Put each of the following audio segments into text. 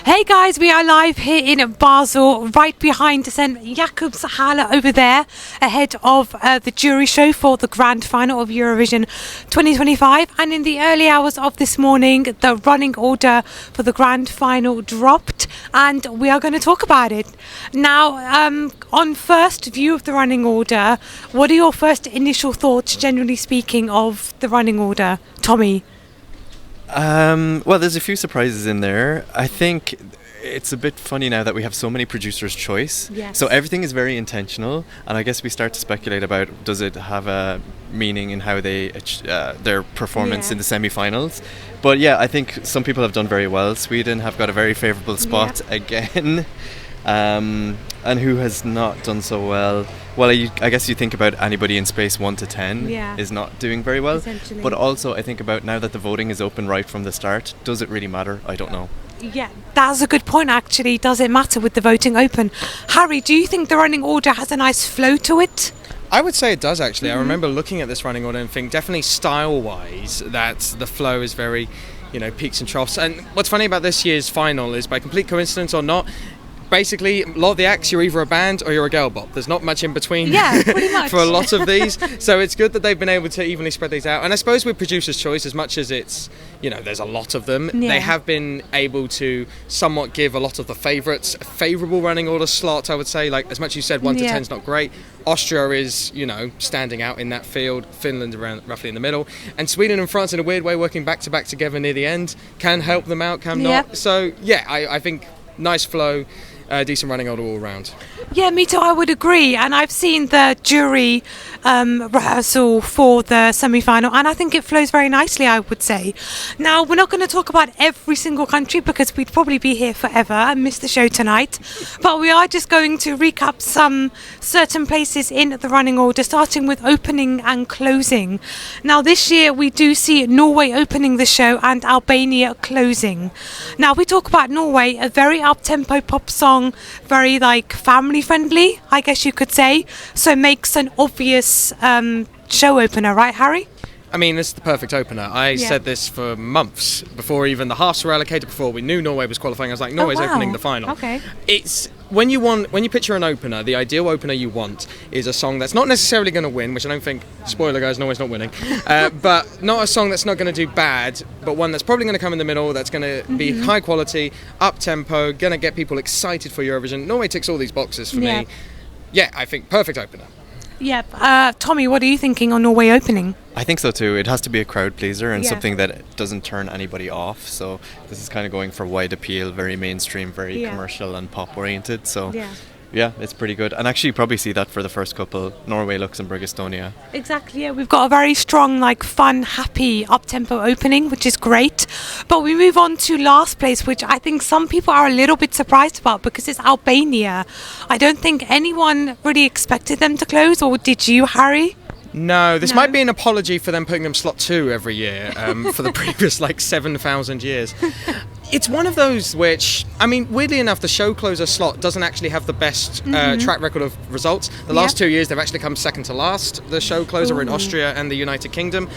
Hey guys, we are live here in Basel, right behind St. Jakob's Halle over there, ahead of the jury show for the grand final of Eurovision 2025. And in the early hours of this morning, the running order for the grand final dropped, and we are going to talk about it. Now, on first view of the running order, what are your first initial thoughts, generally speaking, of the running order? Tommy? Well, there's a few surprises in there. I think it's a bit funny now that we have so many producers' choice. Yes. So everything is very intentional, and I guess we start to speculate about, does it have a meaning in how they their performance in the semi-finals. But yeah, I think some people have done very well. Sweden have got a very favourable spot again. And who has not done so well? Well, I guess you think about anybody in space 1 to 10 is not doing very well. But also I think about, now that the voting is open right from the start, does it really matter? I don't know. Yeah, that's a good point actually. Does it matter with the voting open? Harry, do you think the running order has a nice flow to it? I would say it does actually. I remember looking at this running order and think definitely style-wise that the flow is very, peaks and troughs. And what's funny about this year's final is, by complete coincidence or not, basically, a lot of the acts, you're either a band or you're a girl bop. There's not much in between pretty much. for a lot of these. So it's good that they've been able to evenly spread these out. And I suppose with Producer's Choice, as much as it's, there's a lot of them, they have been able to somewhat give a lot of the favourites a favourable running order slot, I would say. Like, as much as you said, 1 to 10 is not great. Austria is, standing out in that field. Finland around roughly in the middle. And Sweden and France, in a weird way, working back-to-back together near the end, can help them out, can not. So, I think nice flow. Decent running order all around. Yeah, me too, I would agree. And I've seen the jury rehearsal for the semi-final, and I think it flows very nicely, I would say. Now, we're not going to talk about every single country because we'd probably be here forever and miss the show tonight. But we are just going to recap some certain places in the running order, starting with opening and closing. Now, this year we do see Norway opening the show and Albania closing. Now, we talk about Norway, a very up-tempo pop song, very family friendly, I guess you could say, so makes an obvious show opener, right, Harry? I mean, this is the perfect opener. I said this for months before even the halves were allocated, before we knew Norway was qualifying. I was like, Norway's opening the final. Okay. It's when you picture an opener, the ideal opener you want is a song that's not necessarily going to win, which I don't think, spoiler guys, Norway's not winning, but not a song that's not going to do bad, but one that's probably going to come in the middle, that's going to be high quality, up tempo, going to get people excited for Eurovision. Norway ticks all these boxes for me. Yeah, I think perfect opener. Yeah, Tommy, what are you thinking on Norway opening? I think so too. It has to be a crowd pleaser and something that doesn't turn anybody off. So this is kind of going for wide appeal, very mainstream, very commercial and pop oriented. So yeah, it's pretty good. And actually you probably see that for the first couple, Norway, Luxembourg, Estonia. Exactly, yeah. We've got a very strong, fun, happy, up-tempo opening, which is great. But we move on to last place, which I think some people are a little bit surprised about because it's Albania. I don't think anyone really expected them to close, or did you, Harry? No, this might be an apology for them putting them slot 2 every year for the previous 7,000 years. It's one of those which, I mean, weirdly enough, the show closer slot doesn't actually have the best track record of results. The last 2 years, they've actually come second to last, the show closer in Austria and the United Kingdom.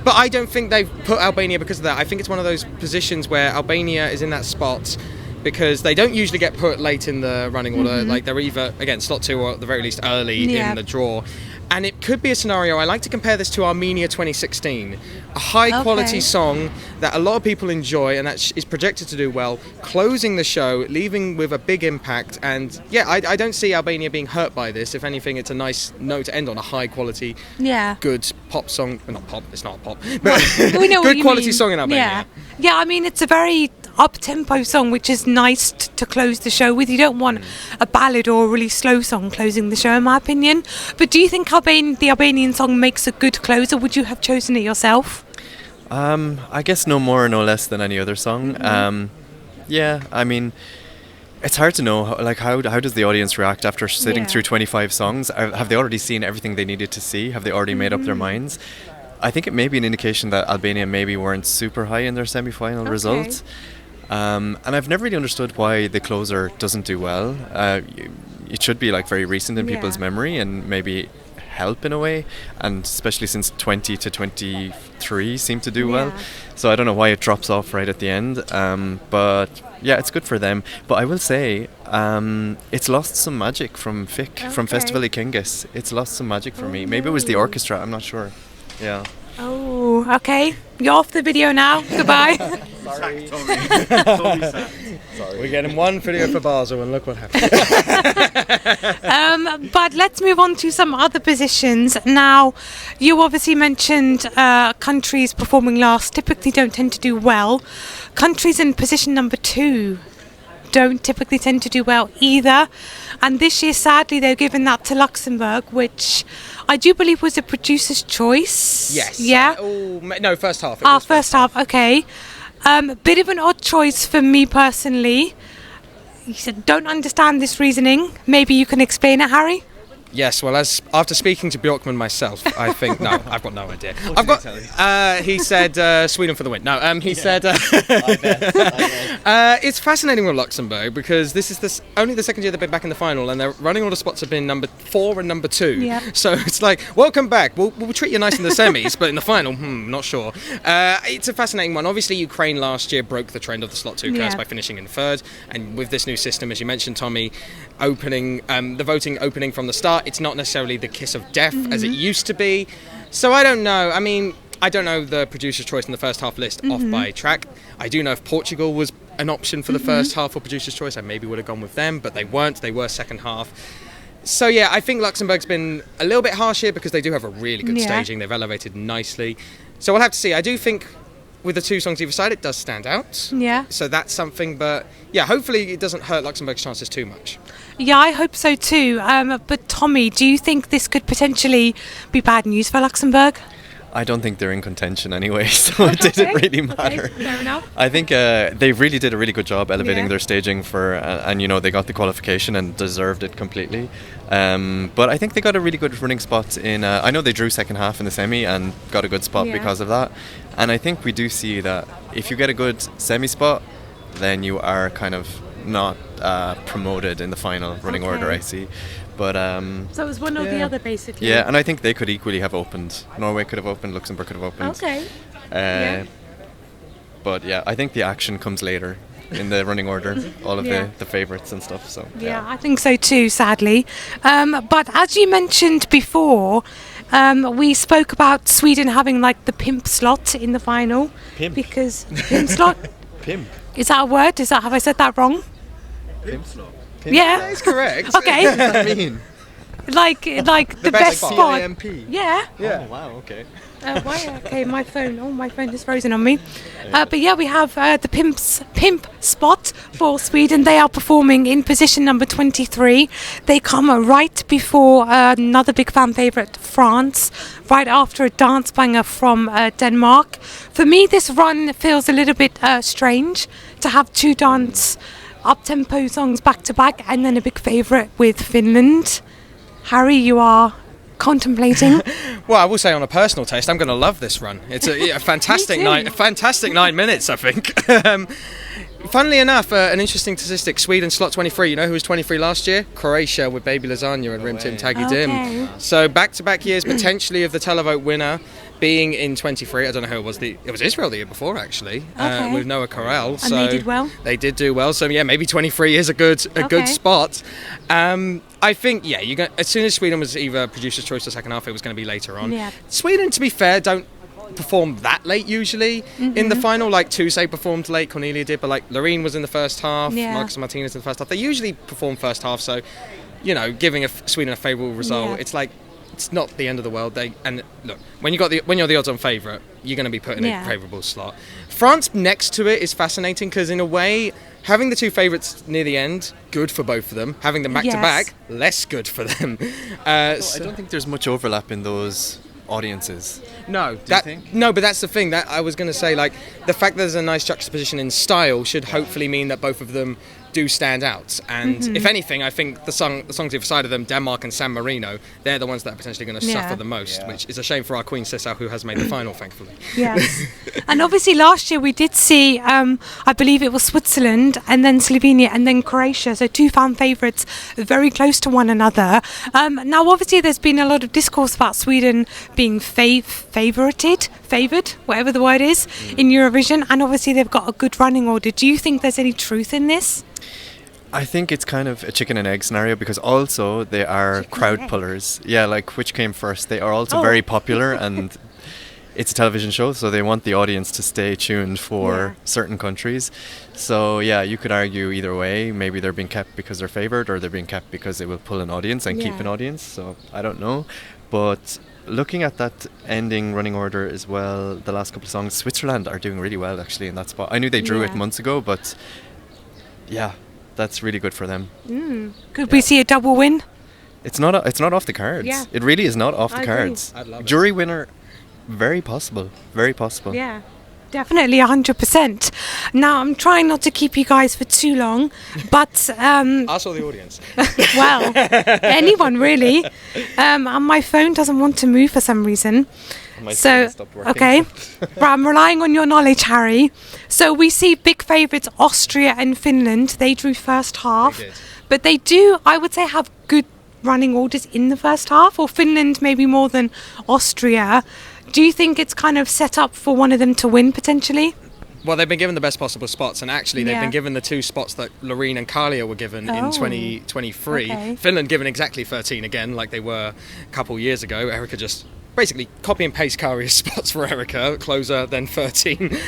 But I don't think they've put Albania because of that. I think it's one of those positions where Albania is in that spot because they don't usually get put late in the running order. They're either, again, slot 2 or at the very least early in the draw. And it could be a scenario, I like to compare this to Armenia 2016, a high-quality song that a lot of people enjoy and that is projected to do well, closing the show, leaving with a big impact, and I don't see Albania being hurt by this. If anything, it's a nice note to end on, a high-quality, good pop song. Not pop, it's not pop, but we know good quality song in Albania. Yeah, I mean, it's a very up-tempo song, which is nice to close the show with. You don't want a ballad or a really slow song closing the show, in my opinion. But do you think the Albanian song makes a good closer? Would you have chosen it yourself? I guess no more, no less than any other song. I mean, it's hard to know. How does the audience react after sitting through 25 songs? Have they already seen everything they needed to see? Have they already made up their minds? I think it may be an indication that Albania maybe weren't super high in their semi-final results. And I've never really understood why the closer doesn't do well. It should be very recent in people's memory and maybe help in a way, and especially since 20 to 23 seem to do well. So I don't know why it drops off right at the end, but yeah, it's good for them. But I will say, it's lost some magic from from Festival i Kingis. It's lost some magic for me. Maybe it was the orchestra. I'm not sure. Yeah. Oh, okay. You're off the video now. Goodbye. Sorry. We're getting one video for Basel, and look what happened. But let's move on to some other positions. Now, you obviously mentioned countries performing last typically don't tend to do well. Countries in position number 2 don't typically tend to do well either. And this year, sadly, they've given that to Luxembourg, which I do believe was a producer's choice. Yes. Yeah? No, first half. First half, okay. Bit of an odd choice for me personally. He said, don't understand this reasoning. Maybe you can explain it, Harry? Yes, well, after speaking to Bjorkman myself, I think no, I've got no idea. He said Sweden for the win. No, he said I bet. it's fascinating with Luxembourg because this is only the second year they've been back in the final, and their running order spots have been number 4 and number 2. Yeah. So it's like, welcome back. We'll treat you nice in the semis, but in the final, not sure. It's a fascinating one. Obviously, Ukraine last year broke the trend of the slot 2 curse by finishing in 3rd, and with this new system, as you mentioned, Tommy, the voting opening from the start. It's not necessarily the kiss of death as it used to be. So I don't know. I mean, I don't know the producer's choice in the first half list off by track. I do know if Portugal was an option for the first half for producer's choice, I maybe would have gone with them, but they weren't. They were second half. So yeah, I think Luxembourg's been a little bit harsh here because they do have a really good staging. They've elevated nicely. So we'll have to see. I do think with the 2 songs either side, it does stand out. Yeah. So that's something, but yeah, hopefully it doesn't hurt Luxembourg's chances too much. Yeah, I hope so too. But Tommy, do you think this could potentially be bad news for Luxembourg? I don't think they're in contention anyway, so it didn't really matter. Okay, fair enough. I think they really did a really good job elevating their staging and they got the qualification and deserved it completely. But I think they got a really good running spot in. I know they drew second half in the semi and got a good spot because of that. And I think we do see that if you get a good semi spot, then you are kind of not promoted in the final running order, I see. But so it was one or the other, basically. Yeah, and I think they could equally have opened. Norway could have opened, Luxembourg could have opened. Okay. But yeah, I think the action comes later in the running order, all of the favourites and stuff. So yeah, I think so too, sadly. But as you mentioned before, we spoke about Sweden having like the pimp slot in the final. Pimp? Because pimp slot? Pimp. Is that a word? Have I said that wrong? Pimp slot. Yeah. That is correct. Okay. What does that mean? Like the best spot. PIMP. Yeah. Oh, wow, okay. Why? Okay, my phone is frozen on me. But yeah, we have the pimp spot for Sweden. They are performing in position number 23. They come right before another big fan favourite, France, right after a dance banger from Denmark. For me, this run feels a little bit strange to have 2 dance up-tempo songs back-to-back and then a big favourite with Finland. Harry, you are contemplating. Well, I will say on a personal taste, I'm going to love this run. It's a fantastic night, a fantastic 9 minutes, I think. Funnily enough, an interesting statistic, Sweden slot 23. You know who was 23 last year? Croatia with Baby Lasagna and Rim Tim Taggy Dim. So back-to-back years potentially of the televote winner being in 23. I don't know who it was. It was Israel the year before, actually, with Noah Corral. And they did well. They did do well. So yeah, maybe 23 is a good spot. I think as soon as Sweden was either producer's choice or second half, it was going to be later on. Yeah. Sweden, to be fair, don't perform that late usually in the final. Like Tuesday performed late, Cornelia did, but like Loreen was in the first half, Marcus Martinez in the first half. They usually perform first half, so giving Sweden a favourable result, it's like it's not the end of the world. And look, when you're the odds-on favourite, you're going to be put in a favourable slot. France next to it is fascinating because in a way, having the 2 favourites near the end, good for both of them. Having them back-to-back, less good for them. I don't think there's much overlap in those audiences. No, No, but that's the thing that I was going to say. Like the fact that there's a nice juxtaposition in style should hopefully mean that both of them do stand out. And if anything, I think the songs either side of them, Denmark and San Marino, they're the ones that are potentially going to suffer the most, which is a shame for our Queen Sissal, who has made the final, thankfully. Yes. And obviously last year we did see, I believe it was Switzerland and then Slovenia and then Croatia, so 2 fan favourites very close to one another. Now obviously there's been a lot of discourse about Sweden being favoured, whatever the word is, in Eurovision, and obviously they've got a good running order. Do you think there's any truth in this? I think it's kind of a chicken and egg scenario because also they are crowd pullers. Yeah, like which came first. They are also very popular and it's a television show, so they want the audience to stay tuned for certain countries. So yeah, you could argue either way. Maybe they're being kept because they're favoured, or they're being kept because they will pull an audience and keep an audience. So I don't know. But looking at that ending running order as well, the last couple of songs, Switzerland are doing really well actually in that spot. I knew they drew it months ago, but yeah, that's really good for them. Could we see a double win? It's not off the cards. Yeah. It really is not off the cards. I'd love it. Jury winner, very possible. Very possible. Yeah, definitely 100%. Now, I'm trying not to keep you guys for too long, but Us or the audience? well, anyone really. And my phone doesn't want to move for some reason. My So, phone stopped working. okay, but I'm relying on your knowledge, Harry. So we see big favourites Austria and Finland. They drew first half, did. but they do, I would say, have good running orders in the first half, or Finland maybe more than Austria. Do you think it's kind of set up for one of them to win potentially? Well, they've been given the best possible spots, and actually they've Yeah. been given the 2 spots that Louane and Kalia were given in Oh. 2023. Okay. Finland given exactly 13 again, like they were a couple years ago. Erika just basically copy and paste Kalia's spots for Erika, closer than 13.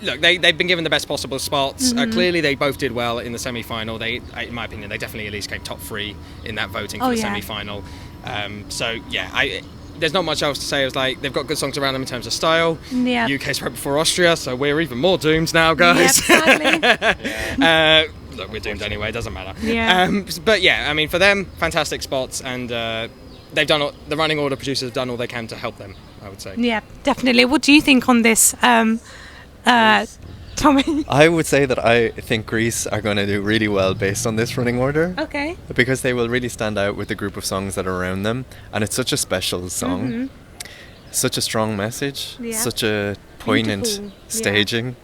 Look, they've been given the best possible spots. Clearly, they both did well in the semi-final. In my opinion, they definitely at least came top 3 in that voting for the semi-final. So yeah, there's not much else to say. It was like they've got good songs around them in terms of style. Yeah. UK's right before Austria, so we're even more doomed now, guys. Yep, sadly. Look, we're doomed anyway. It doesn't matter. Yeah. But yeah, I mean, for them, fantastic spots, and they've done the running order producers have done all they can to help them, I would say. Yeah, definitely. What do you think on this, Tommy? I would say that I think Greece are going to do really well based on this running order. Okay. Because they will really stand out with the group of songs that are around them, and it's such a special song, such a strong message, such a poignant Beautiful. staging,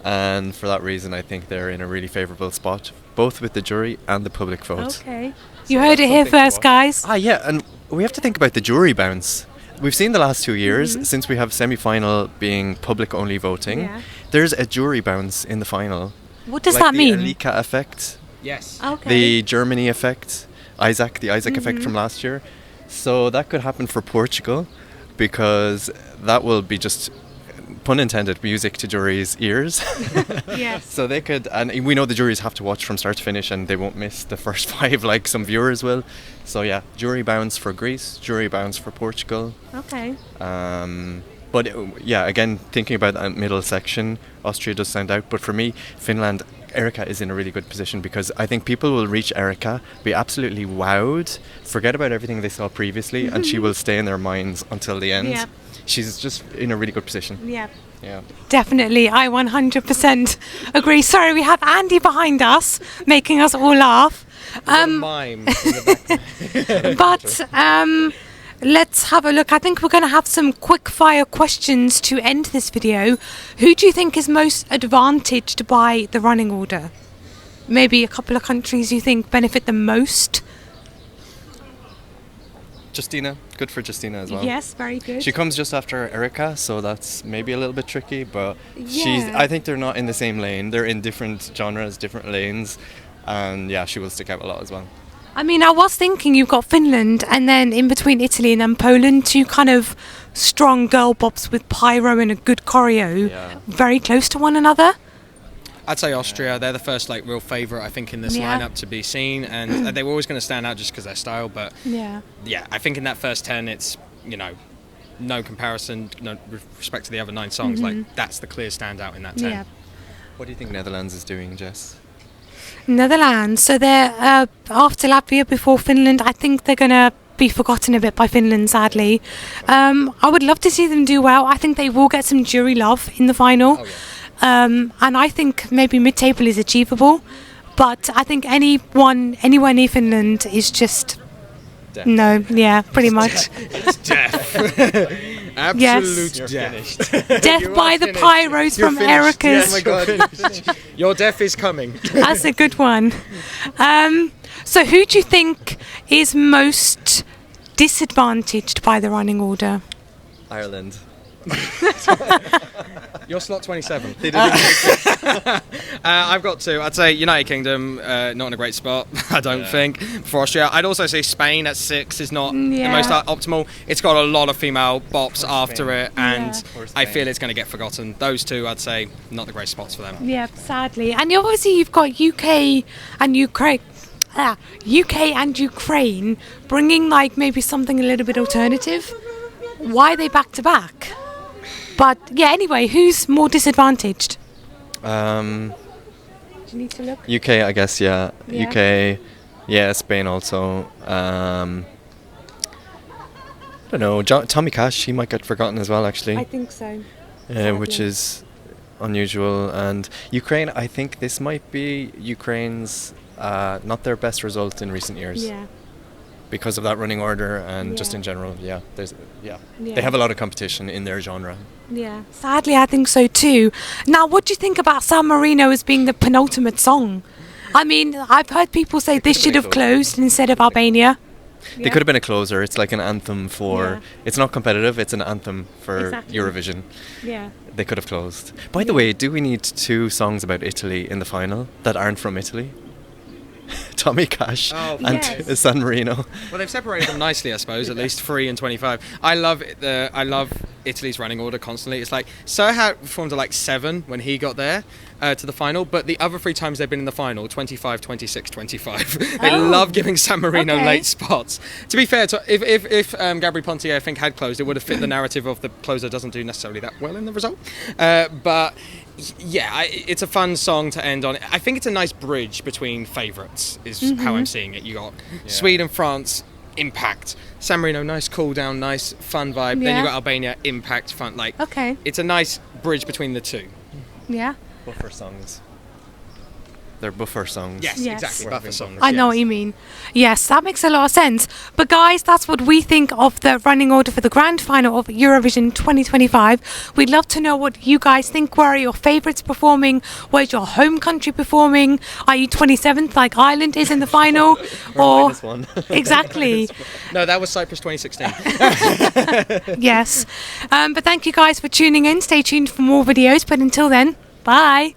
and for that reason I think they're in a really favourable spot, both with the jury and the public vote. Okay. You heard it here first, guys. Yeah, and we have to think about the jury bounce. We've seen the last 2 years, since we have semi-final being public-only voting, Yeah. there's a jury bounce in the final. What does Like that mean? The Erika effect. Yes. Okay. The Germany effect, the Isaac effect from last year. So that could happen for Portugal, because that will be just, pun intended, music to juries' ears. Yes. So they could, and we know the juries have to watch from start to finish, and they won't miss the first 5 like some viewers will. So yeah, jury bounce for Greece, jury bounce for Portugal. Okay. But yeah, again, thinking about that middle section, Austria does stand out. But for me, Finland, Erika is in a really good position, because I think people will reach Erika, be absolutely wowed, forget about everything they saw previously, and she will stay in their minds until the end. Yeah. She's just in a really good position. Yeah. Yeah. Definitely, I 100% agree. Sorry, we have Andy behind us, making us all laugh. Mime in the back. But let's have a look. I think we're going to have some quick fire questions to end this video. Who do you think is most advantaged by the running order? Maybe a couple of countries you think benefit the most? Justina, good for Justina as well. Yes, very good. She comes just after Erika, so that's maybe a little bit tricky, but Yeah. I think they're not in the same lane. They're in different genres, different lanes, and yeah, she will stick out a lot as well. I mean, I was thinking you've got Finland, and then in between Italy and then Poland, 2 kind of strong girl bops with pyro and a good choreo, Yeah. very close to one another. I'd say Austria. They're the first like real favourite, I think, in this Yeah. lineup to be seen, and they were always going to stand out just because their style. But Yeah. yeah, I think in that first 10, it's no comparison, no respect to the other 9 songs. Like that's the clear standout in that 10. Yeah. What do you think Netherlands is doing, Jess? Netherlands. So they're after Latvia, before Finland. I think they're going to be forgotten a bit by Finland, sadly. I would love to see them do well. I think they will get some jury love in the final. Oh, yeah. And I think maybe mid-table is achievable. But I think anywhere near Finland is just... Death. No, yeah, pretty much. It's death. Absolute You're death. finished. Death You by are the finished. pyros You're from finished. Erika's. Oh my god. Your death is coming. That's a good one. So who do you think is most disadvantaged by the running order? Ireland. You're slot 27. They didn't I've got two. I'd say United Kingdom, not in a great spot, I don't think, for Austria. I'd also say Spain at 6 is not the most optimal. It's got a lot of female bops after it, and I feel it's going to get forgotten. Those two, I'd say, not the great spots for them. Yeah, sadly. And obviously you've got UK and Ukraine. UK and Ukraine bringing like maybe something a little bit alternative. Why are they back to back? But yeah, anyway, who's more disadvantaged? Do you need to look? UK, I guess, yeah. UK, yeah, Spain also. I don't know, Tommy Cash, he might get forgotten as well, actually. I think so. Which is unusual. And Ukraine, I think this might be Ukraine's not their best result in recent years. Yeah. Because of that running order and just in general, they have a lot of competition in their genre. Yeah, sadly I think so too. Now, what do you think about San Marino as being the penultimate song? I mean, I've heard people say this should have closed instead of Albania. They could have been a closer. It's like an anthem for... It's not competitive, it's an anthem for Eurovision. Yeah. They could have closed. By the way, do we need 2 songs about Italy in the final that aren't from Italy? Tommy Cash and San Marino. Well, they've separated them nicely, I suppose. At least 3 and 25. I love Italy's running order constantly. It's like Serhat performed at like 7 when he got there to the final, but the other 3 times they've been in the final, 25, 26, 25. They love giving San Marino late spots. To be fair, if Gabri Pontier, I think, had closed, it would have fit the narrative of the closer doesn't do necessarily that well in the result. But yeah, it's a fun song to end on. I think it's a nice bridge between favourites, is how I'm seeing it. You got Sweden, France, impact. San Marino, nice cool down, nice fun vibe. Then you got Albania, impact, fun. Like, it's a nice bridge between the two. Yeah. Buffer songs. They're buffer songs. Yes, exactly. Buffer songs. I know what you mean. Yes, that makes a lot of sense. But guys, that's what we think of the running order for the grand final of Eurovision 2025. We'd love to know what you guys think. Where are your favourites performing? Where's your home country performing? Are you 27th like Ireland is in the final? or -1. Exactly. No, that was Cyprus 2016. Yes. But thank you guys for tuning in. Stay tuned for more videos. But until then, bye.